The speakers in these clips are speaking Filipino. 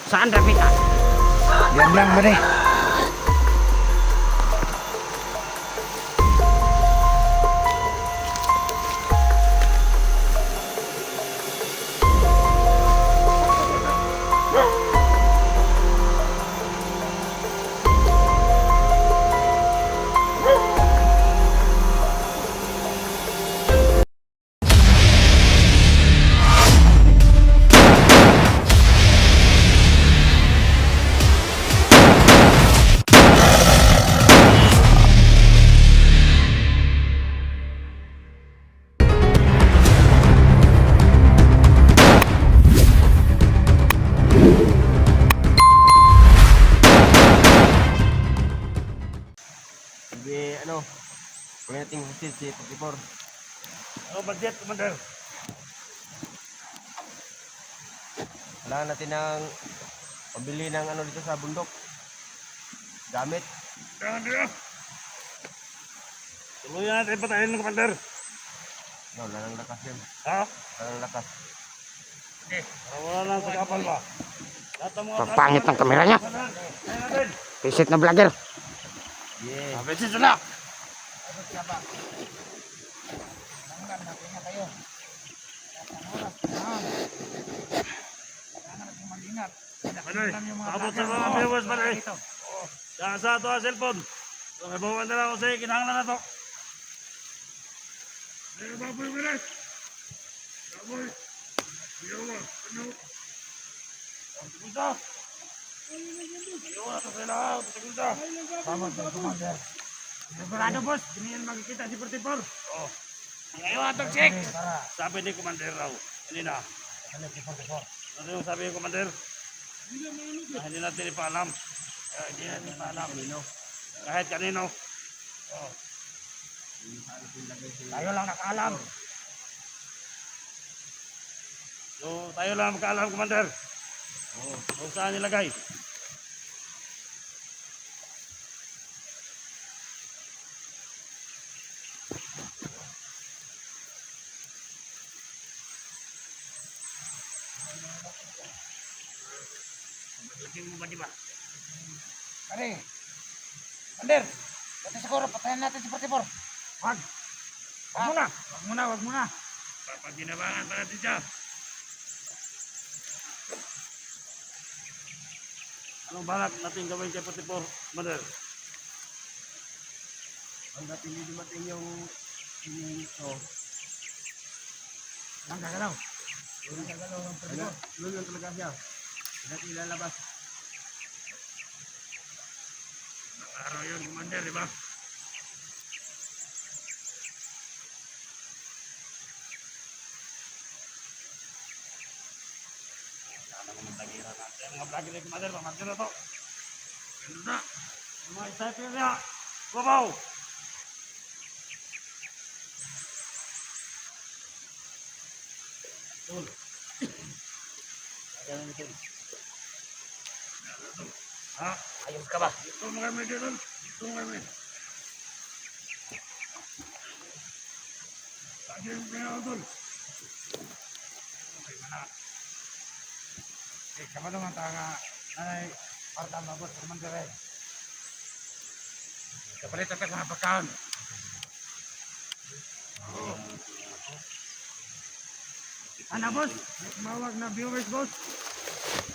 Saan Rapita? Yan lang mare. Hindi, ano, kung nating husid si 44. Ano budget, Commander? Kailangan natin ng pambili ng ano dito sa bundok. Gamit. Jangan dia. Tuluyan natin patayin ng Commander. No, wala nang lakas yun. Ha? Wala nang lakas. Para wala lang sa kapal ba? Lahat ng mga Pangit ng kamera niya. Tayo natin. Pisit na vlogger. Yeah. Beses na. Panoy, abot sa mga viewers pala eh. Yan sa ito ang cellphone. So, may bawa na lang ako sa'yo, kinahanglan na to. Ano ba po yung bilis? Baboy. Biyawa. Ano? Segunda. Biyawa, ito sa'yo lang. Segunda. Tama sa commander. Sigurado boss, hindi yan makikita si 44. Oh. Ngayon atong check. Sabi ni Commander raw. Kanina. Ano yung sabi ni Commander? Hindi natin ipaalam. Hindi natin ipaalam. Kahit kanino. Oh. Tayo lang nakaalam. So, tayo lang makaalam, Commander. Oh. Kung saan nilagay. Lagyan mo ba, di ba? Mare. Commander. Pati siguro patayin natin si 44. Wag. Wag muna. Wag muna, wag muna. Papaginabangan pa natin siya. Anong balak natin gawin kay 44, Commander? Hanggat hindi dumating yung ito. Ang gagalaw. Ang gagalaw ng 44. Yun lang talaga siya. Hindi natin ilalabas. Araw yun, Commander, di ba? Sana mga tagira natin. Mga vlogger ni Commander, pamagyan na to. Ganun na. Mga sniper niya. Babaw! Tul. Ayan na ito. Ha? Ayos ka ba? Ito mga kami dito. Ito mga kami. Lagi yung kaya doon. Okay, mana. Eh, kamu naman tanga. Nanay, parta mabot sa commander eh. Kapalit ka sa pagkaon. Ano boss? Mawag na viewers boss.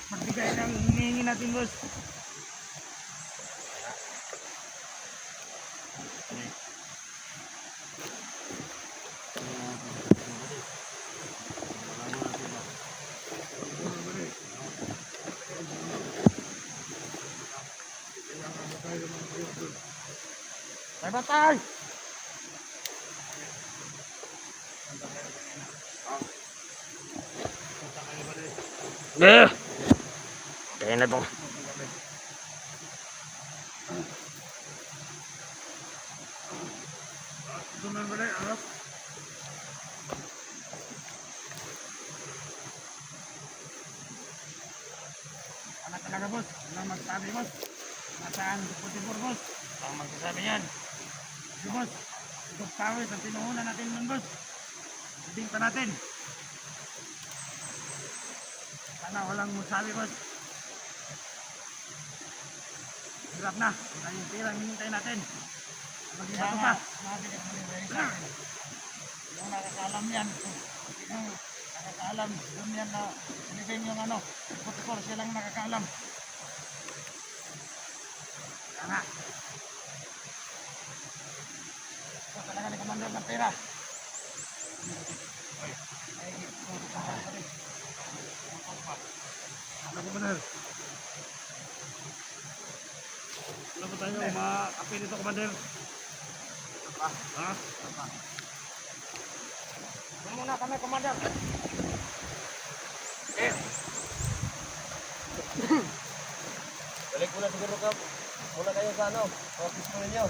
Magbigay ng hinihingi natin boss. Bye bye. Kaya na to. Duman ba na ano? Ano talaga boss? Ano magsabi boss? Nasaan si 44 boss? Ang magsasabi yan. Si boss. Ito kawis ang tinuhunan natin nun boss. Hindi pa natin. Sana walang masabi boss. Hirap na. Wala yung pira, hinintay natin. Kaya Mag-iba nga, pa. sinabi ni Mandir sa akin. Yung nakakaalam yan, yung nakakaalam, doon yan na sinibing yung ano, 44, siya lang nakakaalam. Kaya nga. Ito talaga ni Commander ng pera. Ano ko ba Wala ba tayo makape nito, Commander? Ha? Doon muna kami, Commander. Balik muna siguro ka. Muna kayo sa ano. Office mo ninyo.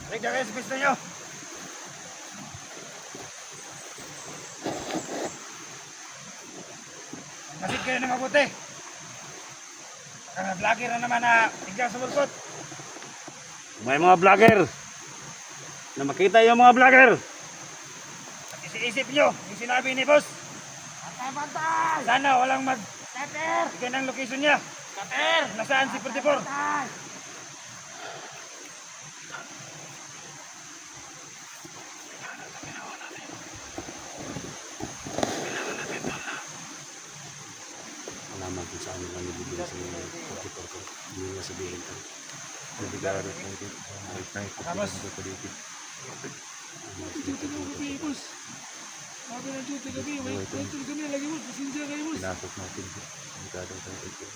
Balik na kayo sa pista nyo. Masid kayo na mabuti. Mga vlogger na naman na tigyan sa mulkot. May mga vlogger na makita yung mga vlogger. At isip nyo yung sinabi ni boss. Bantay! Sana walang mag Cutter! bigyan ng location niya. Cutter! Nasaan si 44? Bantay! Malaman kung saan nila nilibigay sa mga pagkipor ko. Hindi nila sabihin ko. Nabigaro ko dito. Ay, Tapos? ko pa dito. Sabi ng duty kami, may control kami lagi mo, pasensya kayo mo. Pinasok natin. Nabigaro ko dito.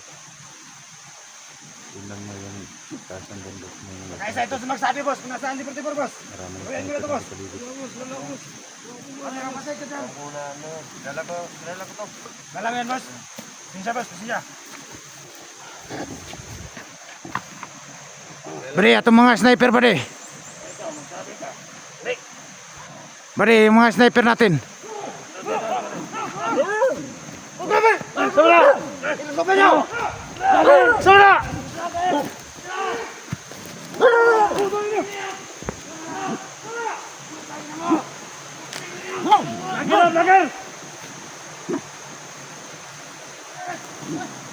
Yun lang mo yung tasan bundok mo yung Kaya sa ito magsabi boss kung nasaan si 44 boss. maraming Ayan, gila to, boss. sa paligid. Wala boss, wala boss. Ano yung masay ka dyan? Muna ano. Kilala ko to. Malam yan boss. Pasensya boss, pasensya. Bari, itong mga sniper bari. Bari, yung mga sniper natin. Vlogger!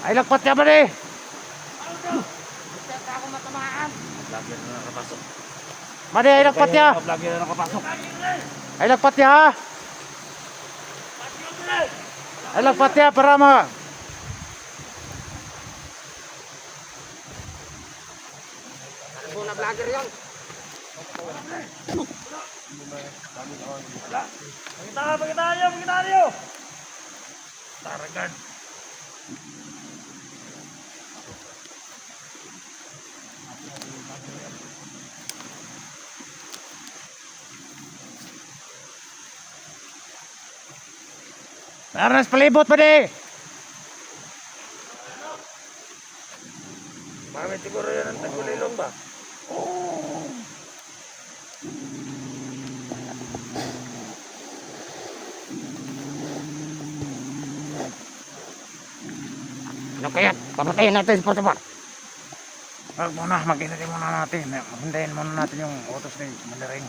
Ay, lagpat ka bari. Bari, ay lagpat ka. Mga vlogger na nakapasok. Ay lagpat ka ha. Ay lagpat ka para mga. Muna vlogger yan. Pakita nyo! Taragan. Naras palibot bari. Bakit siguro yan ang tagulilong ba? Ano kaya? Papatayin natin si 44. Wag muna, mag-inatay muna natin. Hintayin muna natin yung utos ni Mandaring.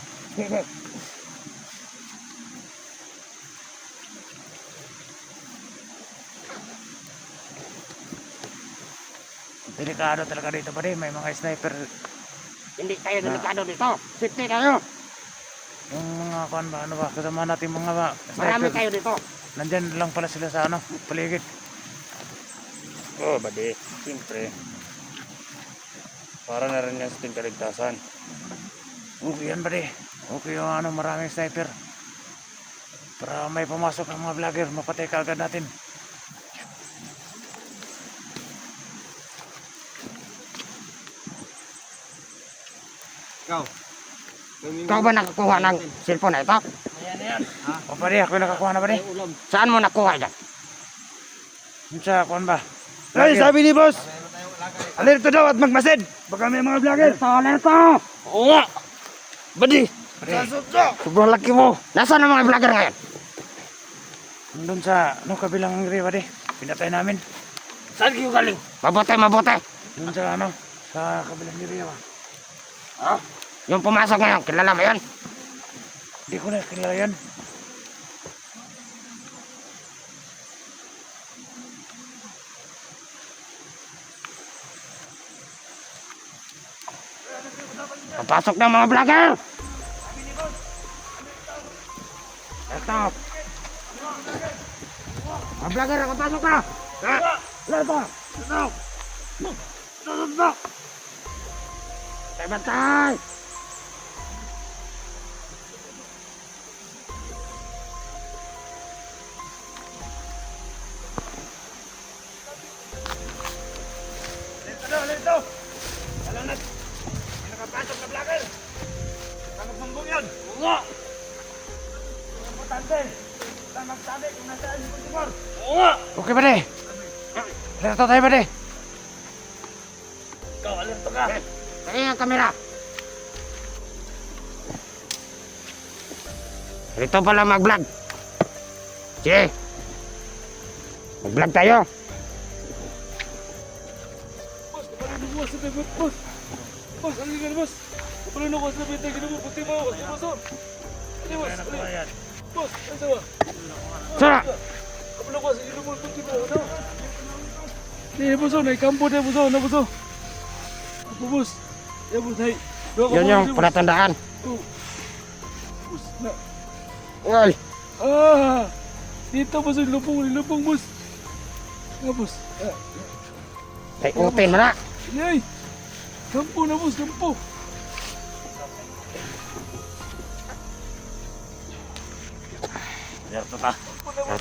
Delikado talaga dito ba may mga sniper. Hindi tayo delikado dito. Safety tayo. Yung mga kuan ba, ano ba, kasama natin mga ba, Marami sniper. tayo dito. Nandyan lang pala sila sa ano, paligid. Oo, badi. Siyempre. Para na rin yan sa ating kaligtasan. Okay yan ba Okay yung ano, maraming sniper. Para may pumasok ng mga vlogger, mapatay ka agad natin. Ikaw. Ikaw ba nakakuha ng cellphone na ito? O pare, ako yung nakakuha na ba Saan mo nakuha yan? Yung sa kuan ba? Ay, sabi ni boss! Alerto daw at magmasid! Baka may mga vlogger! Alerto! Oo nga! Badi! Sobrang laki mo. Nasaan ang mga vlogger ngayon? Nandun sa ano, kabilang area ba pinatay namin. Saan kayo galing? Mabuti, mabuti. Doon sa ano, sa kabilang area ba? Ha? Yung pumasok ngayon, kilala mo yan? Hindi ko na kilala yan. Nakapasok na mga vlogger! Ito. Mga vlogger, nakapasok na! Ito! Bantay! Lito! Alam na! Nakapasok na vlogger! Magsumbong yan! Oo! Importante! Kita magsabi kung nasaan si Pultipor! Oo! Okay ba, de? Alerto tayo ba, de? Ikaw, alerto ka! Kaya ang kamera. Ito pala mag-vlog. Sige. Mag-vlog tayo. Boss, kapalino ko sa bebe, boss. Boss, halika na, boss. Kapalino ko sa bebe, ginawa, puti mo, boss. Boss, oh. Halika, boss, halika. Boss, ano ba? Sara! Kapalino ko sa ginawa, puti mo, ano? Hindi, boss, oh, naikampo na, boss, oh, ano, boss, oh. Ako, boss. Ya, boss, hay. Yun yung palatandaan. Boss, na. Uy! Ah! Dito, boss, lupong, boss. Ah, boss. Ah, Ay, utin mo na. yay! Kampo na, boss, kampo. Alerto ka!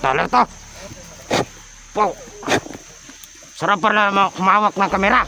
Alerto. Wow! Sarap pala kumawak ng kamera.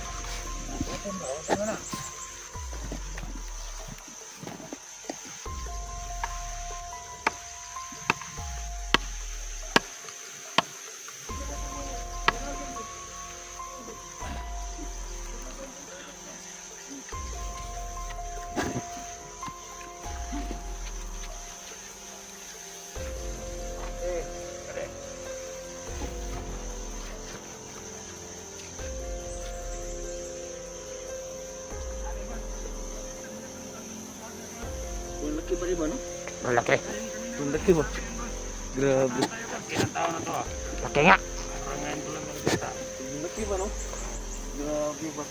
Laki pa rin ba, no? Malaki. Laki ba? Grabe. Kinatao na to ah! Laki nga. Parang ngayon ko lang nakikita. Laki ba, no? Grabe ba?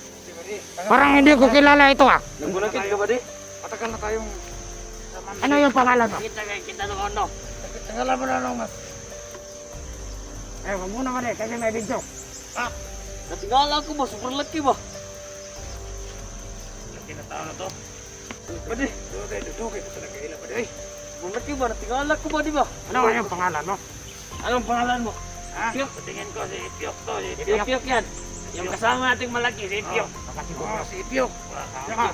Parang hindi ko kilala ito ah. Nagbunakit ka ba, di? Matagal na tayong Ano yung pangalan mo? Kita ng ono! tagalan mo na lang mas. Eh, wag muna man eh, kasi may video. Natingala ko ba? Super laki ba? Kinatao na to! Pwede. Dudugay ko talaga ila pa day. Malaki ba? Natingala ko ba, di ba? Ano nga yung pangalan mo? Anong pangalan mo? Ha? Sa tingin ko si Ipiok to! Si Ipiok! Ipyok yan. Yung kasama nating malaki, si Ipyok. Baka siguro. Oh, si Ipyok. Saka,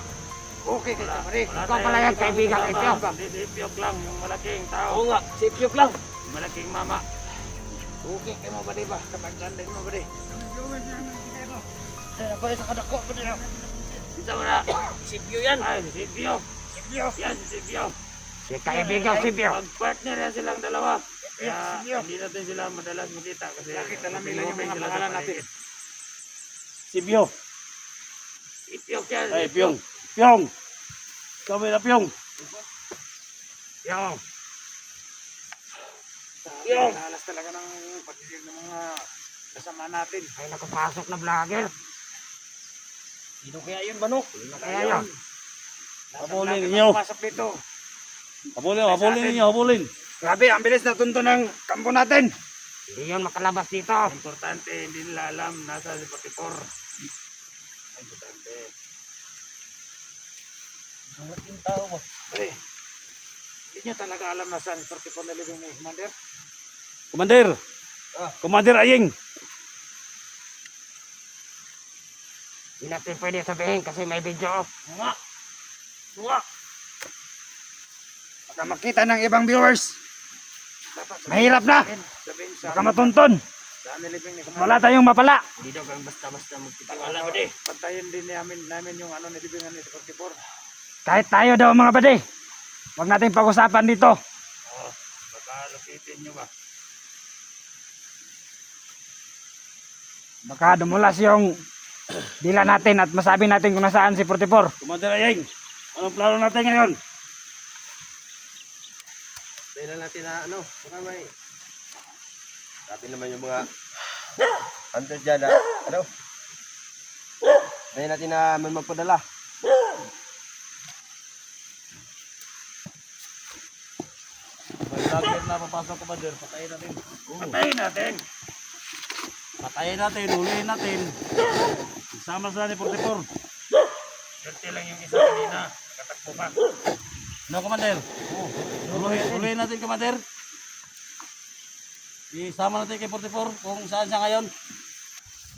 okay kita pa rin. Ikaw pala yung kaibigan kay Pio. Hindi si Ipiok lang, yung malaking tao. Oo nga, si Ipyok lang. Malaking mama. Okay kayo mo ba di ba? Kapagdandin mo ba di? Ano ba sa kadako ba di? Isa mo na! Si Ipyok yan. Ay, si Ipiok! Ipyok. Yan, si Ipiok! Si kaibigan si Pio. Mag-partner yan silang dalawa. Kaya si Ipiok. hindi natin sila madalas makita kasi Bakit alam nila yung moving mga sila sa pangalan natin? paligid. Si Ipyok. Ipiok yan! Ay, Pyong. Pyong. Ikaw ba na Pyong? Yung. Yung. Alas talaga ng pagdidig ng mga kasama natin. Ay, nakapasok na vlogger. Sino kaya yun ba, no? Kaya yun. Habulin ninyo. Pasok dito. Habulin ninyo, habulin. Grabe, ang bilis na tunto ng kampo natin. Hindi yun makalabas dito. Importante, hindi nila alam nasa si Patipor. Importante. Malaking tao ba? Pre, hindi niya talaga alam na saan 44 na living ni Commander. Commander. Commander Aying. Hindi natin pwede sabihin kasi may video. Nga. Nga. Baka makita ng ibang viewers. Mahirap na. Baka matunton. Saan ni living ni Commander? Wala tayong mapala. Hindi daw kang basta-basta magtitiwala ba di? Pantayin din namin yung ano ni living ni 44. Kahit tayo daw mga bade. Huwag natin pag-usapan dito. Oo. Baka lupitin nyo ba? Baka dumulas yung dila natin at masabi natin kung nasaan si 44. Commander Ayeng, anong plano natin ngayon? Tayo na natin na ano, baka may... Sabi naman yung mga hunter dyan na, ano? Tayo natin na may magpadala. target na papasok, Commander. Patayin natin. Patayin natin. Patayin natin, huliin natin. Sama sa ni 44. Ganti lang yung isa kanina. Katakbo pa. No, Commander? Huliin natin, Commander. Isama natin kay 44 kung saan siya ngayon.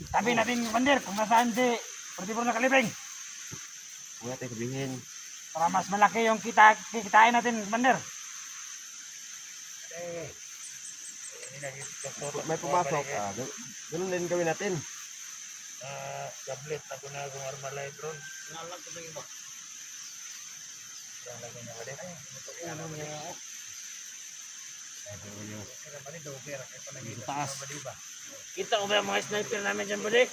Sabi natin, Commander, kung nasaan si 44 na kalibing. Huwag natin sabihin. Para mas malaki yung kitain natin, Commander. Pag may pumasok, ganun din gawin natin. Tablet na gunagong Armalite ron. Nalang ko sa iba. Lagay niya ulit. Ano niya? Sa taas. Kita ko ba yung mga sniper namin dyan, buddy?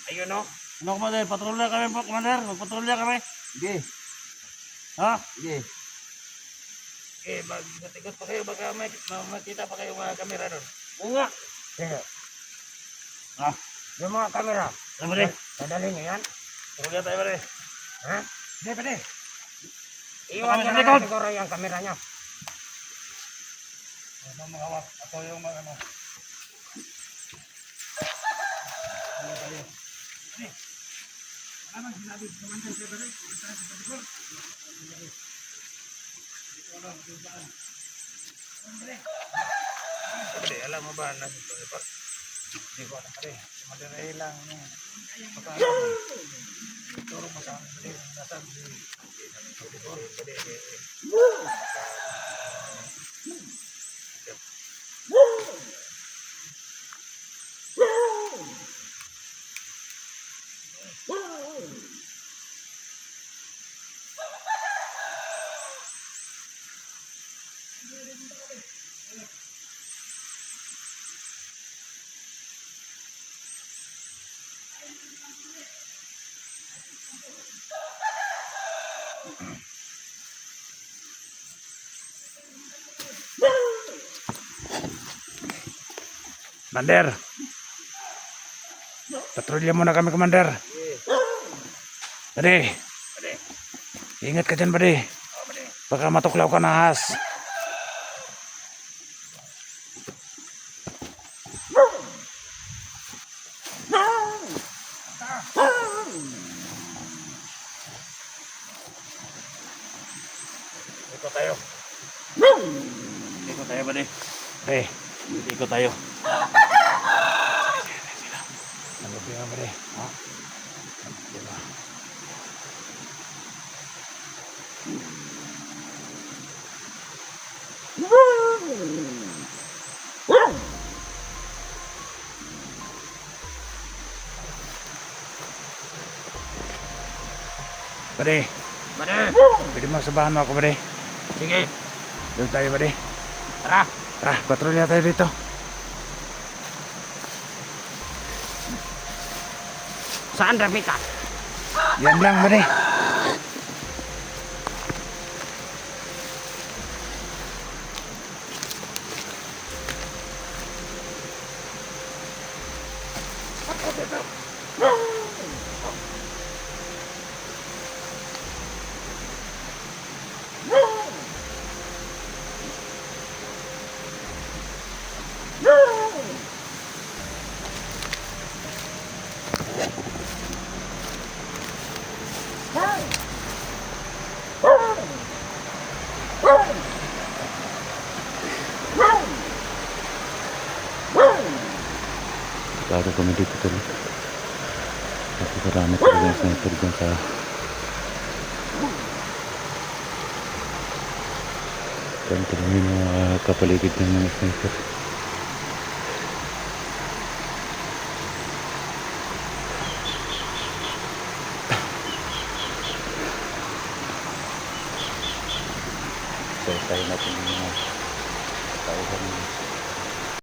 Ayun, no? Ano, Commander? Patrolya kami po, Commander. Magpatrolya kami. Sige. Ha? Sige. Mag-ikot pa kayo. Baka makita pa kayo mga kamera doon. Oo nga. Ha? Yung mga kamera. Ano, buddy? Dadali niyo yan. Patrolya tayo, buddy. Ha? Hindi, pwede. Kami Iwan sa niyo likod. na siguro yung kamera niyo. Ano mga hawak? Ako yung mga ano. Alam mo ba na ito? Hindi ko alam pare. Madalay lang. Turo mo sa akin. Nasaan si Commander. Patrolya muna kami, Commander. Buddy. Ingat ka dyan, buddy. Baka matuklaw ka na ahas. Ikot tayo. Ikot tayo, buddy. Okay. Ikot tayo. Nalupin nga, buddy. Ha? Diba? Buddy. Pwede mo sabahan mo ako, buddy. Sige. Doon tayo, buddy. Tara. Tara, patrolya tayo dito. Saan Rafika? Yan lang, buddy. Bago kami dito tuloy. Kasi marami talaga yung sniper dyan sa ganito lang yung mga kapaligid ng mga sniper. So tayo natin yung mga tauhan